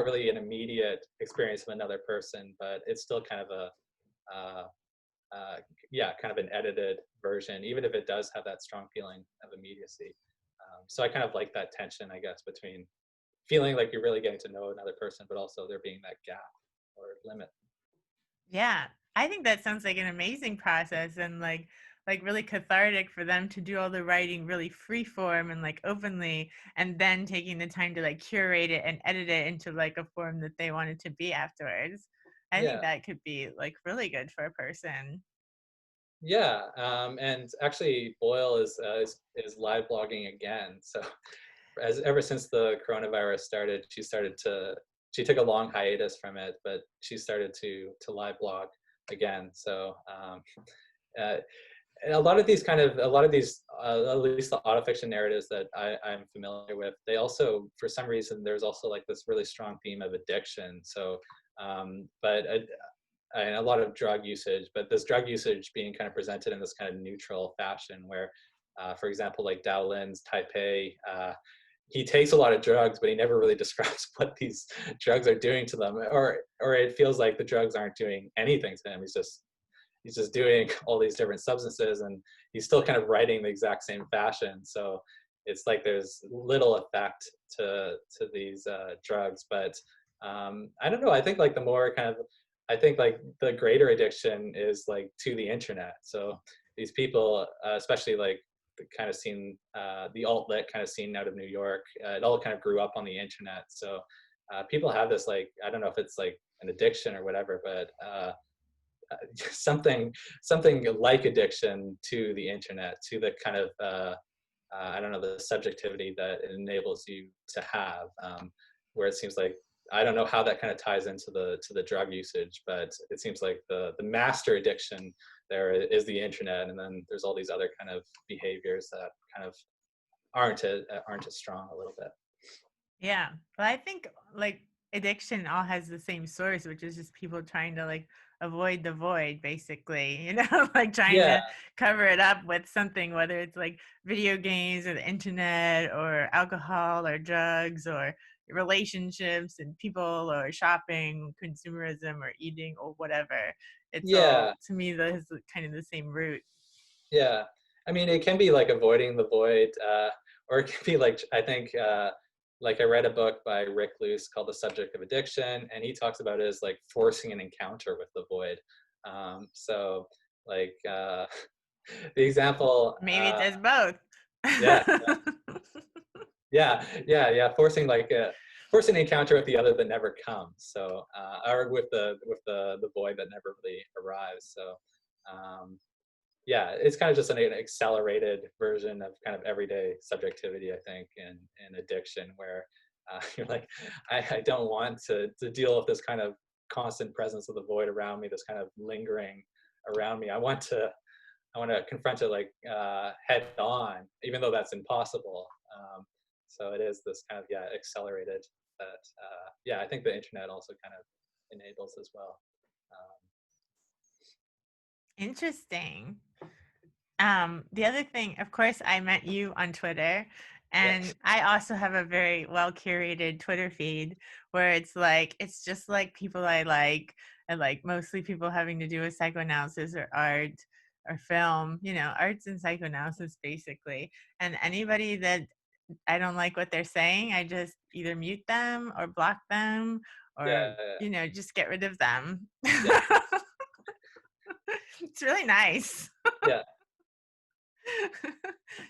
really an immediate experience of another person, but it's still kind of kind of an edited version, even if it does have that strong feeling of immediacy. So I kind of like that tension, I guess, between feeling like you're really getting to know another person, but also there being that gap or limit. Yeah, I think that sounds like an amazing process, and like really cathartic for them to do all the writing really free form and like openly, and then taking the time to like curate it and edit it into like a form that they want it to be afterwards. I think Yeah. that could be like really good for a person. Yeah, and actually Boyle is live blogging again. So ever since the coronavirus started, she took a long hiatus from it, but she started to live blog again. So uh, a lot of these at least the autofiction narratives that I'm familiar with, they also, for some reason, there's also like this really strong theme of addiction. So but and a lot of drug usage, but this drug usage being kind of presented in this kind of neutral fashion where, for example, like Tao Lin's Taipei, he takes a lot of drugs, but he never really describes what these drugs are doing to them, or it feels like the drugs aren't doing anything to him. He's just doing all these different substances, and he's still kind of writing the exact same fashion. So it's like there's little effect to these drugs, but I don't know. I think like the more kind of I think like the greater addiction is like to the internet. So these people, especially like the kind of scene, the alt-lit kind of scene out of New York, it all kind of grew up on the internet. So people have this like, I don't know if it's like an addiction or whatever, but something like addiction to the internet, to the kind of, I don't know, the subjectivity that it enables you to have, where it seems like I don't know how that kind of ties into the drug usage, but it seems like the master addiction there is the internet, and then there's all these other kind of behaviors that kind of aren't as strong a little bit. Yeah. Well, I think like addiction all has the same source, which is just people trying to like avoid the void, basically, like trying Yeah, to cover it up with something, whether it's like video games or the internet or alcohol or drugs or relationships and people or shopping, consumerism or eating or whatever. It's all, yeah, to me, that is kind of the same root. yeah. I mean, it can be like avoiding the void, or it can be like, I think, like I read a book by Rick Luce called The Subject of Addiction, and he talks about it as like forcing an encounter with the void. So like the example, Maybe it does both. yeah, yeah, forcing an encounter with the other that never comes. So or with the void that never really arrives. So yeah, it's kind of just an accelerated version of kind of everyday subjectivity, I think, and addiction, where you're like, I don't want to deal with this kind of constant presence of the void around me, this kind of lingering around me. I want to confront it like head on, even though that's impossible. So it is this kind of accelerated that I think the internet also kind of enables as well. Interesting. The other thing, of course, I met you on Twitter, Yeah, and I also have a very well curated Twitter feed where it's just like people I like, and like mostly people having to do with psychoanalysis or art or film, arts and psychoanalysis basically. And anybody that I don't like what they're saying, I just either mute them or block them or, yeah, just get rid of them. yeah, It's really nice. yeah.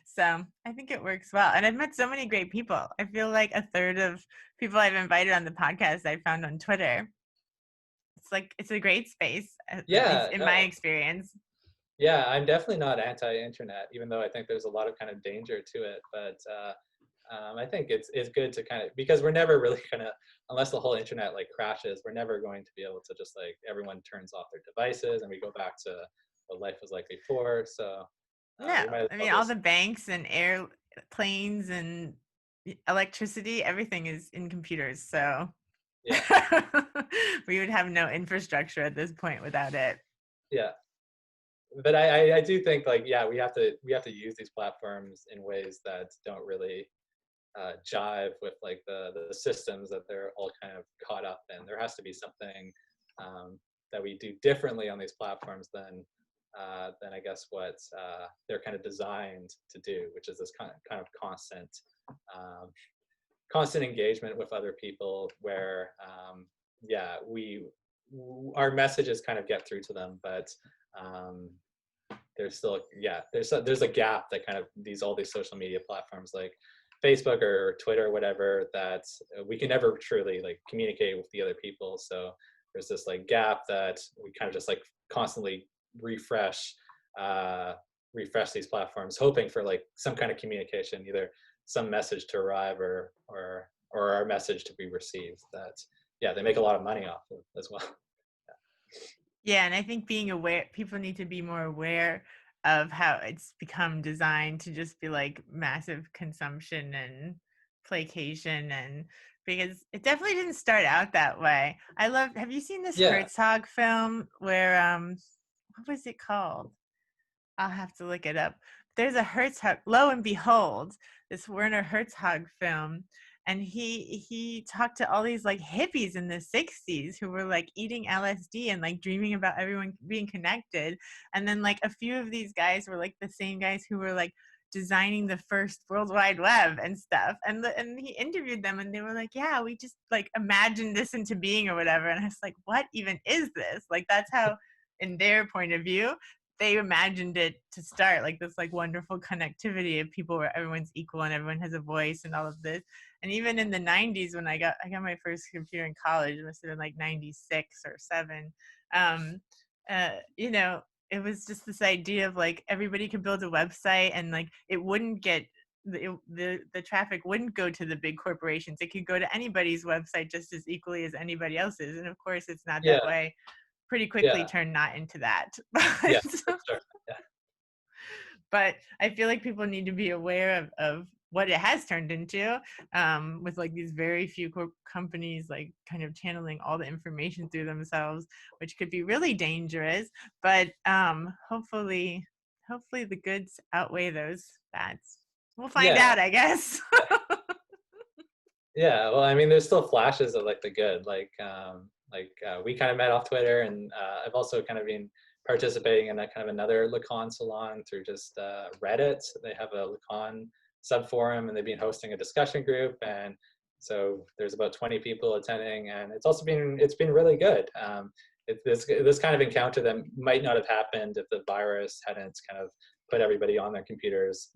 So I think it works well. And I've met so many great people. I feel like a third of people I've invited on the podcast I found on Twitter. It's a great space, at least Yeah, in my no. experience. Yeah, I'm definitely not anti-internet, even though I think there's a lot of kind of danger to it. But I think it's good to kind of, because we're never really gonna, unless the whole internet like crashes, we're never going to be able to just like everyone turns off their devices and we go back to what life was like before. So No, we might as I well mean all just the banks and airplanes and electricity, everything is in computers. So yeah we would have no infrastructure at this point without it. yeah. But I do think like yeah we have to use these platforms in ways that don't really jive with like the systems that they're all kind of caught up in. There has to be something that we do differently on these platforms than I guess what they're kind of designed to do, which is this kind of um, constant engagement with other people, where yeah our messages kind of get through to them, but um, there's still there's a gap that kind of all these social media platforms like Facebook or Twitter or whatever, that we can never truly like communicate with the other people. So there's this like gap that we kind of just like constantly refresh refresh these platforms, hoping for like some kind of communication, either some message to arrive or our message to be received. That yeah, they make a lot of money off of as well. Yeah, and I think being aware, people need to be more aware of how it's become designed to just be like massive consumption and placation, and because it definitely didn't start out that way. Have you seen this Yeah. Herzog film where what was it called? I'll have to look it up. There's a Herzog, lo and behold, this Werner Herzog film, and he talked to all these like hippies in the 60s who were like eating LSD and like dreaming about everyone being connected. And then like a few of these guys were like the same guys who were like designing the first World Wide Web and stuff. And he interviewed them and they were like, yeah, we just like imagined this into being or whatever. And I was like, what even is this? Like that's how, in their point of view, they imagined it to start, like this like wonderful connectivity of people where everyone's equal and everyone has a voice and all of this. And even in the 90s, when I got my first computer in college, it must have been like 96 or 7. You know, it was just this idea of like everybody could build a website and like it wouldn't get the traffic wouldn't go to the big corporations. It could go to anybody's website just as equally as anybody else's. And of course, it's not that Yeah. way. Pretty quickly Yeah. turned not into that. Yeah. But, For sure. Yeah. but I feel like people need to be aware of what it has turned into, with like these very few companies like kind of channeling all the information through themselves, which could be really dangerous. But hopefully the goods outweigh those bads. We'll find Yeah. out, I guess. Yeah, well, I mean, there's still flashes of like the good, we kind of met off Twitter, and I've also kind of been participating in that kind of another Lacan salon through just Reddit. They have a Lacan sub forum, and they've been hosting a discussion group, and so there's about 20 people attending, and it's been really good. This kind of encounter that might not have happened if the virus hadn't kind of put everybody on their computers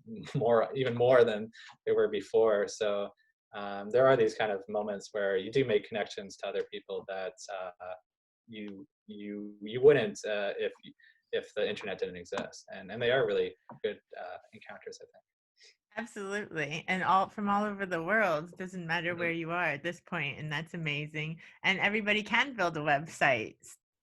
even more than they were before. So there are these kind of moments where you do make connections to other people that you wouldn't if the internet didn't exist, and they are really good encounters, I think. Absolutely. And all from all over the world. It doesn't matter Mhm. where you are at this point, and that's amazing. And everybody can build a website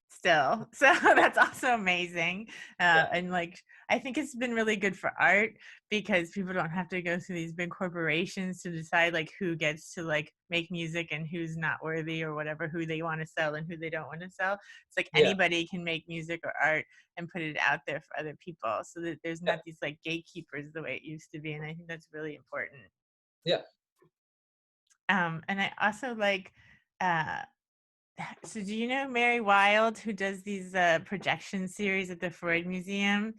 still. So that's also amazing. Yeah, And like I think it's been really good for art because people don't have to go through these big corporations to decide like who gets to like make music and who's not worthy or whatever, who they want to sell and who they don't want to sell. It's like yeah, anybody can make music or art and put it out there for other people so that there's yeah, not these like gatekeepers the way it used to be. And I think that's really important. yeah. And I also like, uh, so do you know Mary Wild, who does these projection series at the Freud Museum?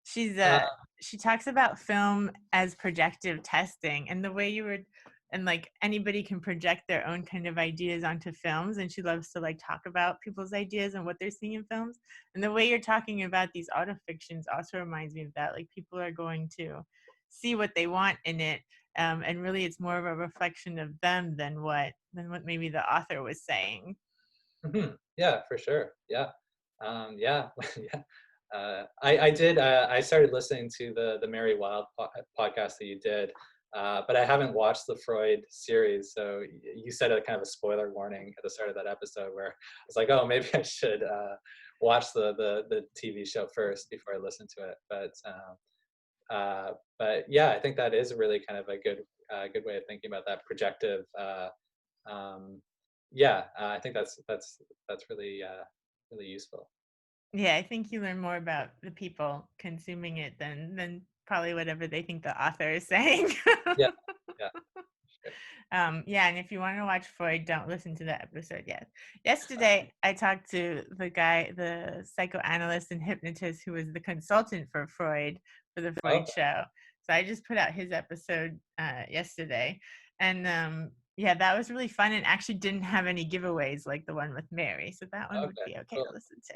She's Uh, she talks about film as projective testing, and the way and like anybody can project their own kind of ideas onto films, and she loves to like talk about people's ideas and what they're seeing in films. And the way you're talking about these autofictions also reminds me of that. Like people are going to see what they want in it, and really it's more of a reflection of them than what maybe the author was saying. yeah, for sure. Yeah, yeah, yeah. I started listening to the Mary Wild podcast that you did. But I haven't watched the Freud series, so you said a kind of a spoiler warning at the start of that episode where I was like, oh, maybe I should watch the TV show first before I listen to it. But yeah, I think that is really kind of a good way of thinking about that projective. I think that's really really useful. Yeah, I think you learn more about the people consuming it than probably whatever they think the author is saying. Yeah, yeah, sure. Yeah, and if you want to watch Freud, don't listen to that episode yet. Yesterday, I talked to the psychoanalyst and hypnotist who was the consultant for Freud for the Freud Okay, show. So I just put out his episode yesterday, and yeah, that was really fun and actually didn't have any giveaways like the one with Mary. So that one would okay, be okay to cool, listen to.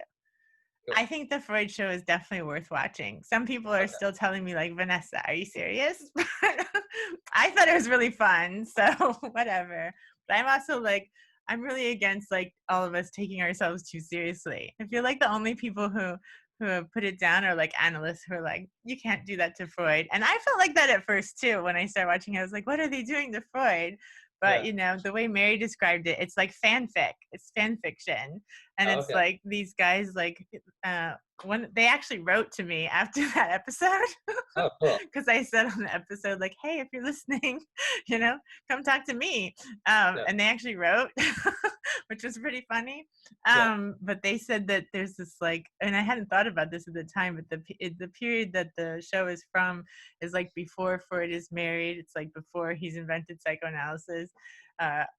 cool. I think the Freud show is definitely worth watching. Some people are Okay, still telling me like, Vanessa, are you serious? I thought it was really fun, so whatever. But I'm also like, I'm really against like all of us taking ourselves too seriously. I feel like the only people who have put it down are like analysts who are like, you can't do that to Freud. And I felt like that at first too. When I started watching, I was like, what are they doing to Freud? But yeah, you know, the way Mary described it, it's like fanfic. It's fan fiction, and oh, it's okay, like these guys like when they actually wrote to me after that episode oh, cool, because I said on the episode like, hey, if you're listening, you know, come talk to me. yeah, And they actually wrote, which was pretty funny. yeah, But they said that there's this like, and I hadn't thought about this at the time, but the period that the show is from is like before Freud is married. It's like before he's invented psychoanalysis.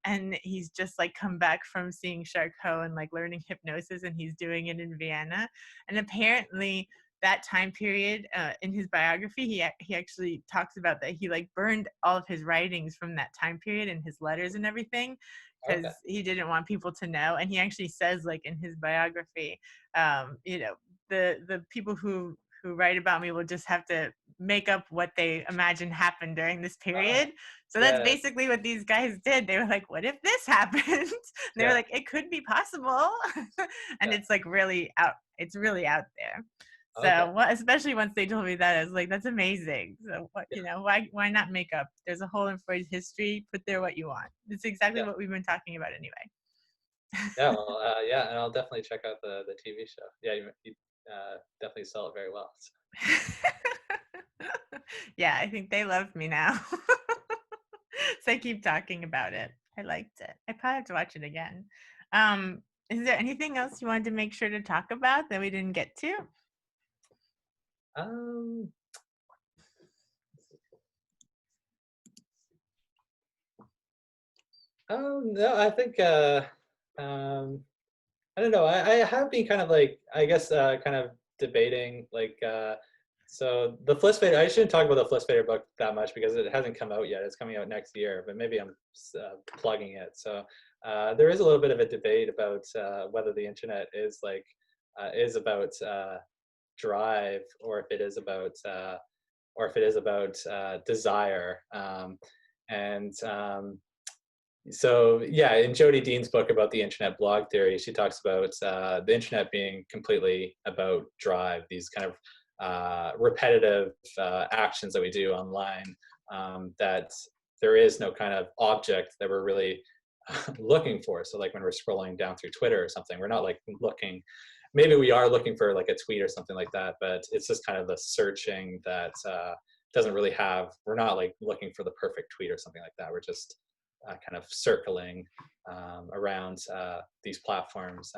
And he's just like come back from seeing Charcot and like learning hypnosis, and he's doing it in Vienna. And apparently that time period in his biography, he actually talks about that he like burned all of his writings from that time period and his letters and everything okay, because he didn't want people to know. And he actually says like in his biography, you know, the people who write about me will just have to make up what they imagine happened during this ah, period. So that's yeah, basically what these guys did. They were like, what if this happened? And they were yeah, like, it could be possible. And yeah, it's like really out, it's really out there. okay, So especially once they told me that, I was like, that's amazing. So what, yeah, you know, why not make up? There's a hole in Freud's history, put there what you want. It's exactly yeah. what we've been talking about anyway. Yeah, well, yeah, and I'll definitely check out the TV show. Yeah, you definitely sell it very well. So. Yeah, I think they love me now. So I keep talking about it. I liked it. I probably have to watch it again. Um, is there anything else you wanted to make sure to talk about that we didn't get to? Um, oh no, I think um, I don't know. I have been kind of like I guess kind of debating like so the Flisfeder. I shouldn't talk about the Flisfeder book that much because it hasn't come out yet. It's coming out next year, but maybe I'm plugging it. So there is a little bit of a debate about whether the internet is about drive or if it is about desire. And So yeah, in Jodi Dean's book about the internet blog theory, she talks about the internet being completely about drive, these kind of repetitive actions that we do online, that there is no kind of object that we're really looking for. So like when we're scrolling down through Twitter or something, we're not like looking, maybe we are looking for like a tweet or something like that, but it's just kind of the searching that doesn't really have, we're not like looking for the perfect tweet or something like that. We're just kind of circling around these platforms.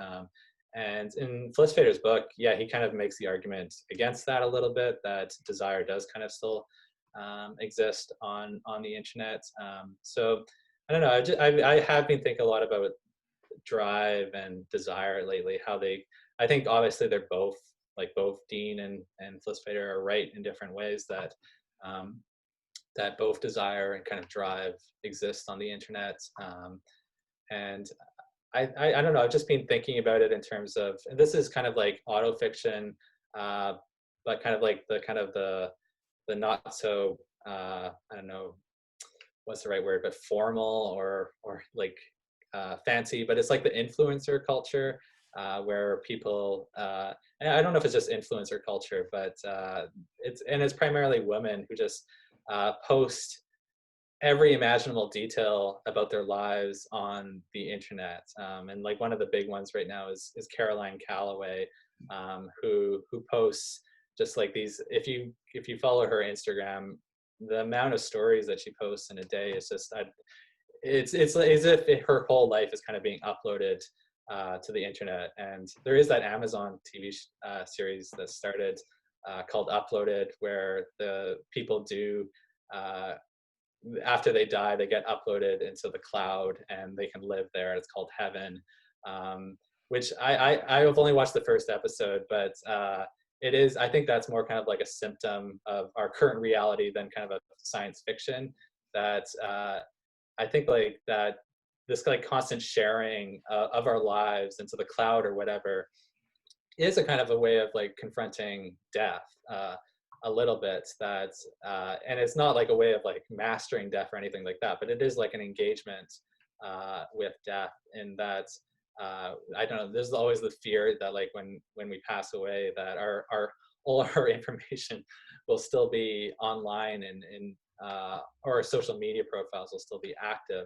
And in Flisfeder's book, yeah, he kind of makes the argument against that a little bit, that desire does kind of still exist on the internet. So I don't know, I have been thinking a lot about drive and desire lately, how they, I think obviously they're both, like both Dean and Flisfeder are right in different ways that um, that both desire and kind of drive exist on the internet. And I don't know, I've just been thinking about it in terms of, and this is kind of like autofiction, but kind of like the not so, I don't know, what's the right word, but formal or like fancy, but it's like the influencer culture where people, and I don't know if it's just influencer culture, but it's primarily women who just post every imaginable detail about their lives on the internet. And like one of the big ones right now is Caroline Calloway, who posts just like these. If you follow her Instagram, the amount of stories that she posts in a day is just it's as if her whole life is kind of being uploaded to the internet. And there is that Amazon TV series that started called Uploaded, where the people do. After they die, they get uploaded into the cloud and they can live there. It's called Heaven, which I've only watched the first episode, but it is, I think that's more kind of like a symptom of our current reality than kind of a science fiction. That I think like that this like constant sharing of our lives into the cloud or whatever is a kind of a way of like confronting death. A little bit, that and it's not like a way of like mastering death or anything like that, but it is like an engagement with death, in that I don't know, there's always the fear that like when we pass away, that our all our information will still be online, and or our social media profiles will still be active.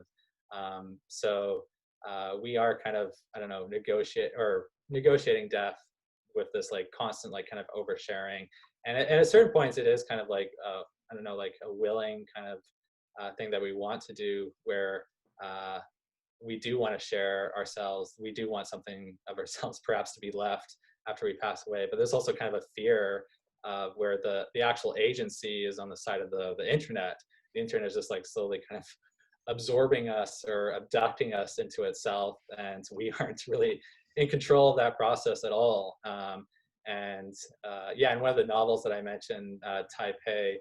So we are kind of, I don't know, negotiating death with this like constant like kind of oversharing. And at certain points, it is kind of like I don't know, like a willing kind of thing that we want to do, where we do want to share ourselves. We do want something of ourselves perhaps to be left after we pass away. But there's also kind of a fear of where the actual agency is on the side of the internet. The internet is just like slowly kind of absorbing us or abducting us into itself, and we aren't really in control of that process at all. And yeah, in one of the novels that I mentioned, Taipei,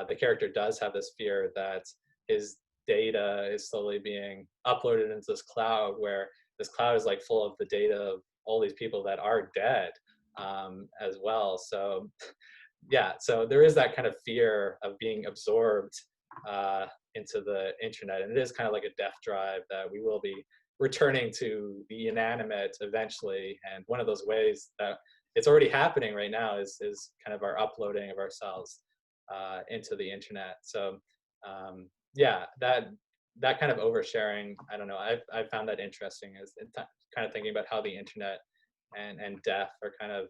the character does have this fear that his data is slowly being uploaded into this cloud, where this cloud is like full of the data of all these people that are dead as well. So yeah, so there is that kind of fear of being absorbed into the internet, and it is kind of like a death drive that we will be returning to the inanimate eventually. And one of those ways that it's already happening right now is kind of our uploading of ourselves into the internet. So yeah, that kind of oversharing, I don't know, I've found that interesting, is kind of thinking about how the internet and death are kind of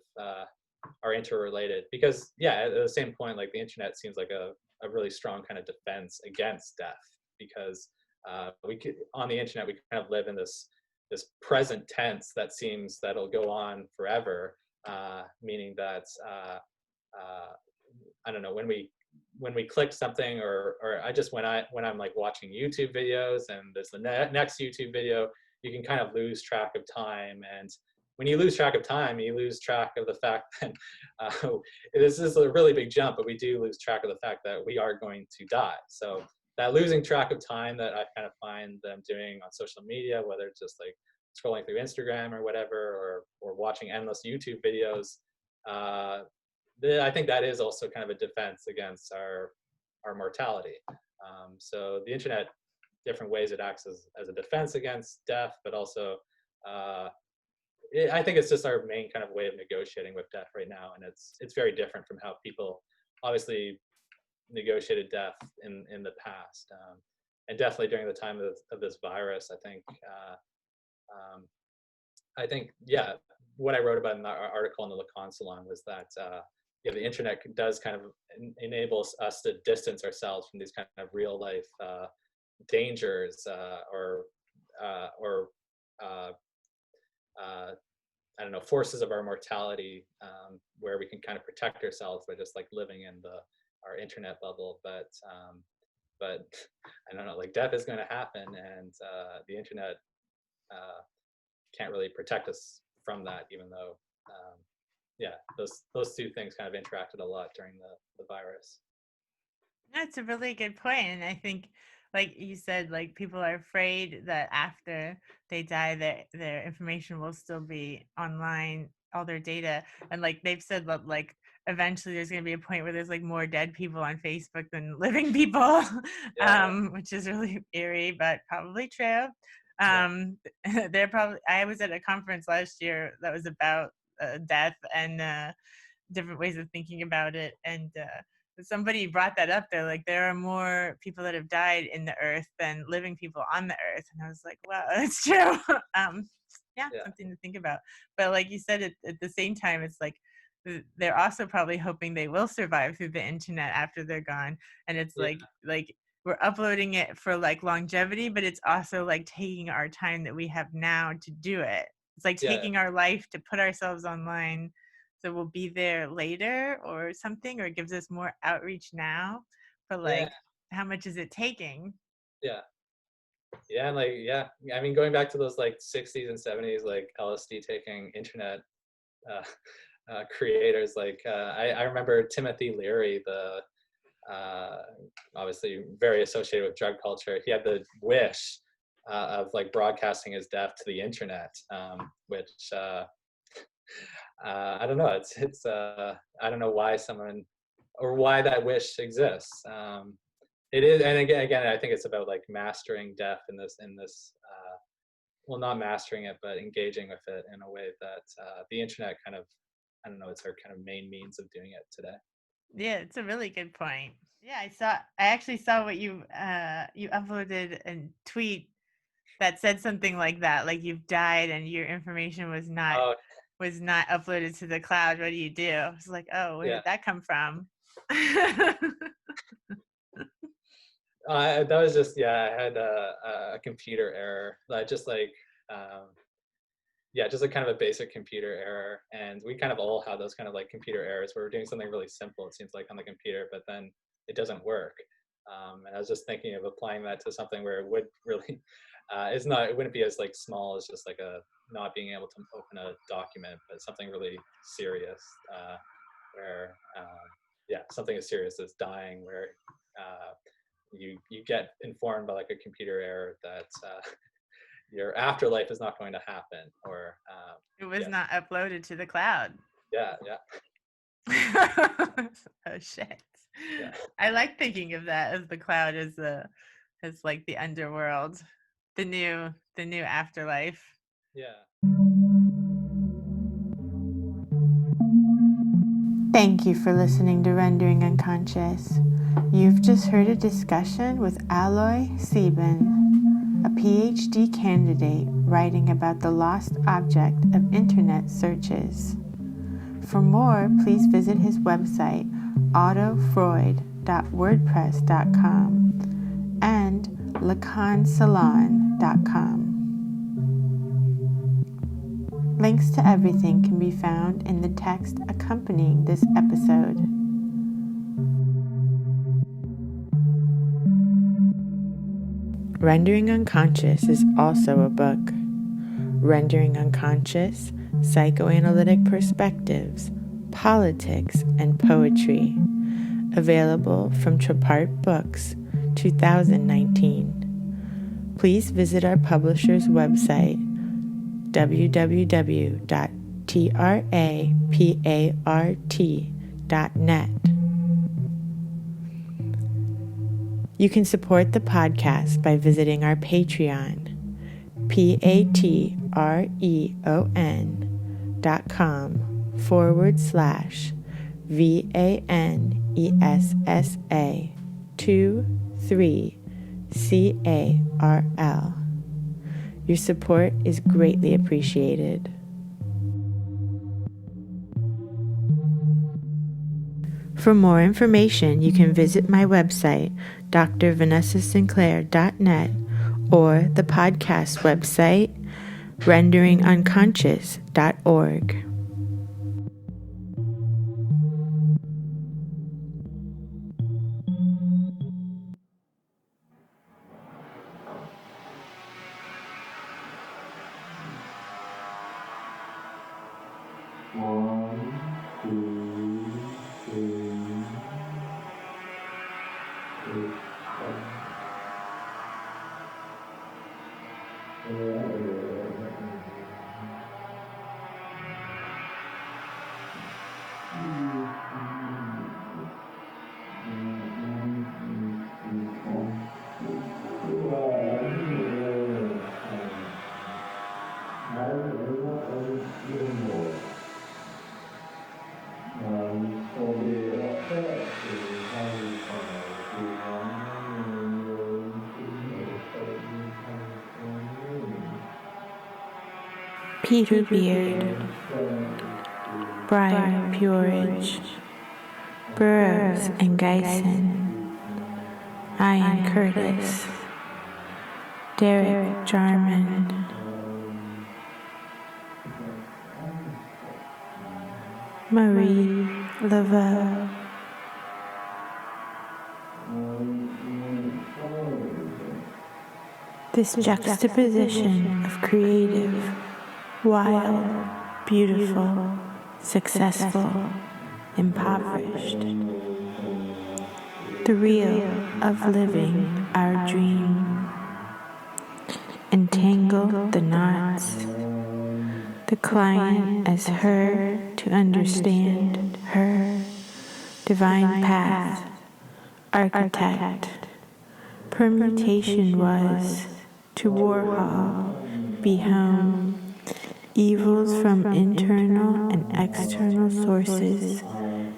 are interrelated. Because yeah, at the same point, like the internet seems like a really strong kind of defense against death, because we could, on the internet, we kind of live in this present tense that seems that it'll go on forever, meaning that I don't know, when we click something, or I just when I'm like watching YouTube videos and there's the next YouTube video, you can kind of lose track of time. And when you lose track of time, you lose track of the fact that this is a really big jump, but we do lose track of the fact that we are going to die. So that losing track of time that I kind of find them doing on social media, whether it's just like scrolling through Instagram or whatever, or watching endless YouTube videos, I think that is also kind of a defense against our mortality. So the internet, different ways it acts as a defense against death, but also I think it's just our main kind of way of negotiating with death right now, and it's very different from how people obviously negotiated death in the past, and definitely during the time of this virus. I think yeah, what I wrote about in the article in the Lacan Salon was that yeah, the internet does kind of enables us to distance ourselves from these kind of real life dangers, or I don't know, forces of our mortality, where we can kind of protect ourselves by just like living in our internet bubble. But I don't know, like death is going to happen, and the internet can't really protect us from that, even though yeah, those two things kind of interacted a lot during the virus. That's a really good point. And I think, like you said, like people are afraid that after they die, their information will still be online, all their data. And like they've said that like eventually there's going to be a point where there's like more dead people on Facebook than living people, Yeah, which is really eerie, but probably true. yeah, They're probably, I was at a conference last year that was about death and different ways of thinking about it. And somebody brought that up. They're like, there are more people that have died in the earth than living people on the earth. And I was like, wow, that's true. Yeah, something to think about. But like you said, at the same time, it's like they're also probably hoping they will survive through the internet after they're gone. And it's like we're uploading it for like longevity, but it's also like taking our time that we have now to do it. It's like taking our life to put ourselves online, so we'll be there later or something, or it gives us more outreach now. But like, how much is it taking? And like, I mean, going back to those like 60s and 70s, like LSD taking internet creators, like I remember Timothy Leary, the obviously very associated with drug culture. He had the wish of like broadcasting his death to the internet, which I don't know. It's I don't know why someone or why that wish exists. It is, and again, I think it's about like mastering death in this well, not mastering it, but engaging with it in a way that the internet kind of, I don't know, it's our kind of main means of doing it today. Yeah, it's a really good point. Yeah, I actually saw what you uploaded a tweet that said something like that, like you've died and your information was not uploaded to the cloud. What do you do? I was like, oh, where did that come from? That was just, I had a computer error. Just like, just like kind of a basic computer error. And we kind of all have those kind of like computer errors where we're doing something really simple, it seems like, on the computer, but then it doesn't work. And I was just thinking of applying that to something where it would really, it wouldn't be as like small as just like not being able to open a document, but something really serious, where, something as serious as dying, where you get informed by like a computer error that your afterlife is not going to happen, or it was not uploaded to the cloud. Oh shit. I like thinking of that as the cloud as like the underworld, the new afterlife. Thank you for listening to Rendering Unconscious. You've just heard a discussion with Alois Sieben, a PhD candidate writing about the lost object of internet searches. For more, please visit his website, autofreud.wordpress.com and lacansalon.com. Links to everything can be found in the text accompanying this episode. Rendering Unconscious is also a book. Rendering Unconscious, Psychoanalytic Perspectives, Politics, and Poetry. Available from Trapart Books, 2019. Please visit our publisher's website, www.trapart.net. You can support the podcast by visiting our Patreon, patreon.com/VANESSA23CARL. Your support is greatly appreciated. For more information, you can visit my website, drvanessasinclair.net, or the podcast website, renderingunconscious.org. Peter Beard, Briar Peerage, Burroughs and Geisen, Ian Curtis, Derek Jarman, Marie Laveau. This juxtaposition of creative, wild, beautiful, successful, impoverished, the real of living our dream, entangle the knots, the client as her to understand her, divine path, architect, permutation was, to Warhol, be home, evils from internal and external sources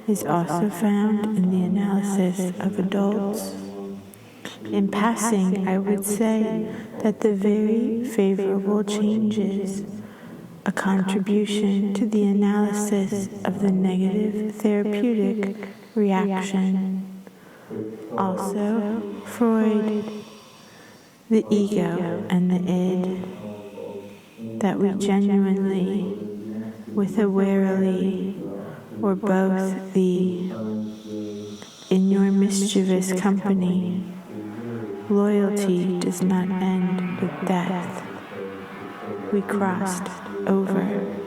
is also found in the analysis of adults. In passing, I would say that the very favorable changes, a contribution to the analysis of the negative therapeutic reaction. Also, Freud, the ego and the id, that we genuinely, with a warily, or both the, in your mischievous company, loyalty does not end with death. We crossed over.